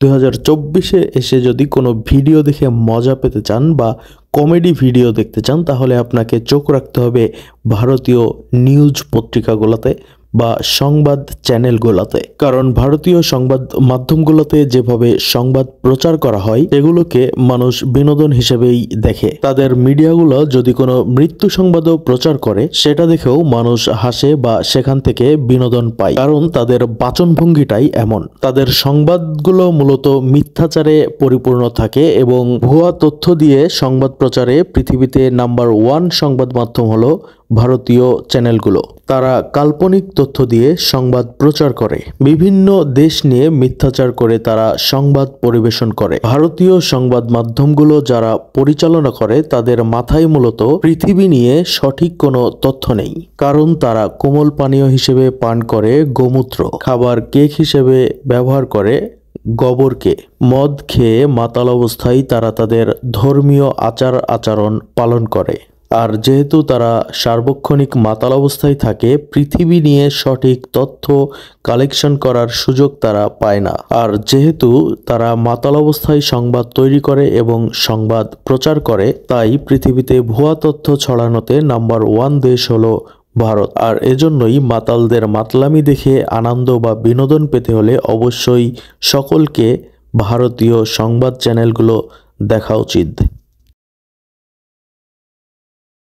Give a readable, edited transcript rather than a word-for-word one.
2024-এ এসে যদি কোনো ভিডিও দেখে মজা পেতে চান বা কমেডি ভিডিও দেখতে চান, তাহলে আপনাকে চোখ রাখতে হবে ভারতীয় নিউজ পত্রিকাগুলোতে বা সংবাদ চ্যানেলগুলোতে। কারণ ভারতীয় সংবাদ মাধ্যমগুলোতে যেভাবে সংবাদ প্রচার করা হয় এগুলোকে মানুষ বিনোদন হিসেবেই দেখে। তাদের মিডিয়াগুলো যদি কোনো মৃত্যু সংবাদও প্রচার করে সেটা দেখেও মানুষ হাসে বা সেখান থেকে বিনোদন পায়, কারণ তাদের বাচনভঙ্গিটাই এমন। তাদের সংবাদগুলো মূলত মিথ্যাচারে পরিপূর্ণ থাকে এবং ভুয়া তথ্য দিয়ে সংবাদ প্রচারে পৃথিবীতে নাম্বার 1 সংবাদ মাধ্যম হলো ভারতীয় চ্যানেলগুলো। তারা কাল্পনিক তথ্য দিয়ে সংবাদ প্রচার করে, বিভিন্ন দেশ নিয়ে মিথ্যাচার করে তারা সংবাদ পরিবেশন করে। ভারতীয় সংবাদ মাধ্যমগুলো যারা পরিচালনা করে তাদের মাথায় মূলত পৃথিবী নিয়ে সঠিক কোনো তথ্য নেই, কারণ তারা কোমল পানীয় হিসেবে পান করে গোমূত্র, খাবার কেক হিসেবে ব্যবহার করে গোবরকে, মদ খেয়ে মাতাল অবস্থায় তারা তাদের ধর্মীয় আচার আচরণ পালন করে। আর যেহেতু তারা সার্বক্ষণিক মাতাল অবস্থায় থাকে, পৃথিবী নিয়ে সঠিক তথ্য কালেকশন করার সুযোগ তারা পায় না। আর যেহেতু তারা মাতাল অবস্থায় সংবাদ তৈরি করে এবং সংবাদ প্রচার করে, তাই পৃথিবীতে ভুয়া তথ্য ছড়ানোতে নাম্বার 1 দেশ হলো ভারত। আর এজন্যই মাতালদের মাতলামি দেখে আনন্দ বা বিনোদন পেতে হলে অবশ্যই সকলকে ভারতীয় সংবাদ চ্যানেলগুলো দেখা উচিত।